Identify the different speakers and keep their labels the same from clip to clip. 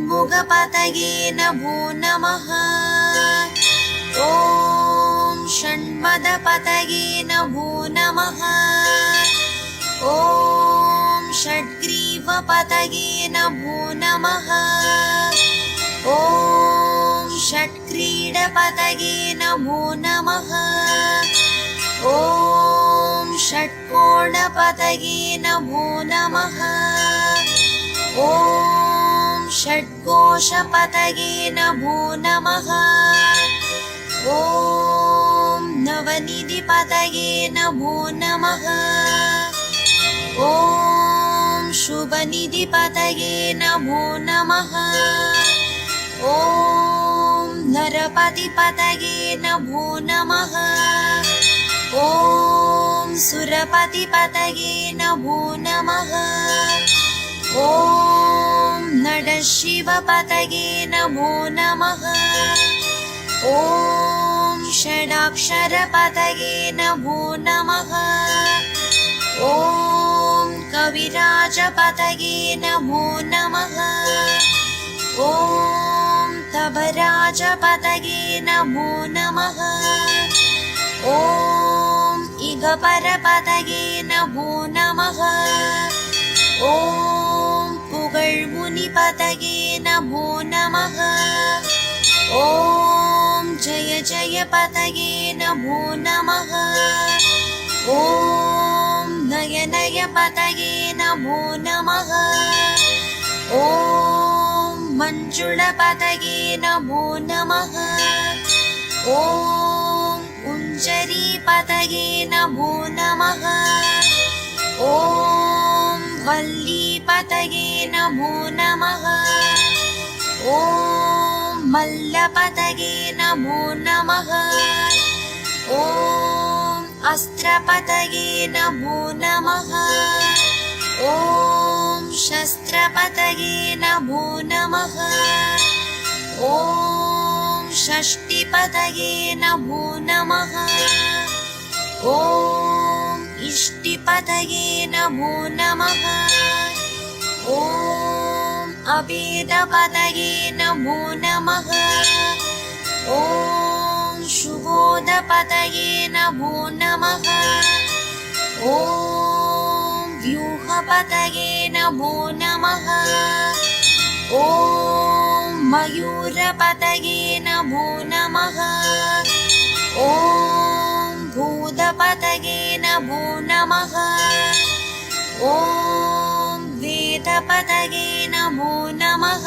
Speaker 1: षण्मुखपतये नमो नमः। ॐ षण्पदपतये नमो नमः। ॐ षड्ग्रीवपतये नमो नमः। ॐ षट्क्रीडपतये नमो नमः। ॐ षट्कोणपतये नमो नमः। ॐ षट्कोशपतये नमो नमः। ॐ नवनिधिपतये नमो नमः। ॐ शुभनिधिपतये नमो नमः। ॐ नरपतिपतये नमो नमः। ॐ सुरपतिपतये नमो नमः। ॐ नरशिवपतये नमो नमः। ॐ षडाक्षरपतये नमो नमः। ॐ कविराजपतये नमो नमः। ॐ तबराजपतये नमो नमः। ॐ इगपरपतये नमो नमः। ॐ पुगळ्मुनिपतये नमो नमः। ॐ जय जय पतये नमो नमः। ॐ नयनय पतये नमो नमः। ॐ मञ्जुळपतये नमो नमः। ॐ कुञ्जरीपतये नमो नमः। ॐ वल्लीपतये नमो नमः। ॐ मल्लपतये नमो नमः। ॐ अस्त्रपतये नमो नमः। ॐ शस्त्रपतये नमो नमः। ॐ षष्टिपतये नमो नमः। ॐ इष्टिपतये नमो नमः। ॐ अभेदपतये नमो नमः। ॐ शुभोदपतये नमो नमः। ॐ व्यूहपतये नमो नमः। ॐ मयूरपतये नमो नमः। ॐ भूतपतये नमो नमः। ॐ वेदपतये नमो नमः।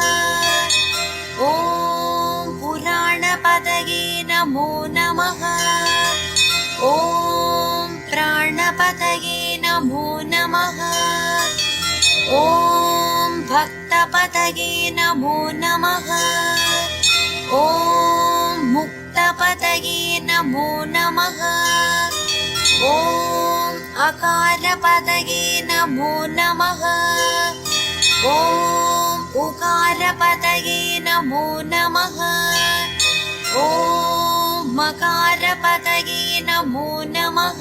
Speaker 1: ॐ पुराणपतये नमो नमः। ॐ प्राणपतये नमो नमः। ॐ भक्तपतये नमो नमः। ॐ मुक्तपतये नमो नमः। ॐ अकारपतये नमो नमः। ॐ उकारपतये नमो नमः। ॐ मकारपतये नमो नमः।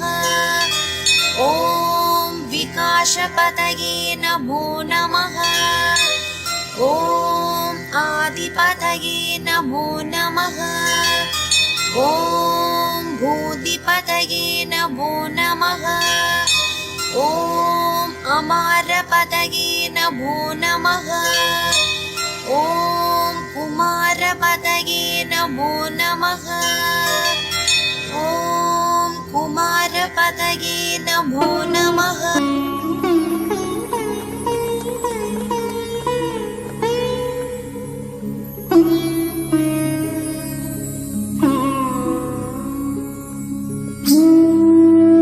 Speaker 1: ॐ विकासपतये नमो नमः। ॐ आदिपतये नमो नमः। ॐ भूतिपतये नमो नमः। ॐ अमारपतये नमो नमः। ॐ कुमारपतये नमो नमः। ॐ कुमारपतये नमो नमः।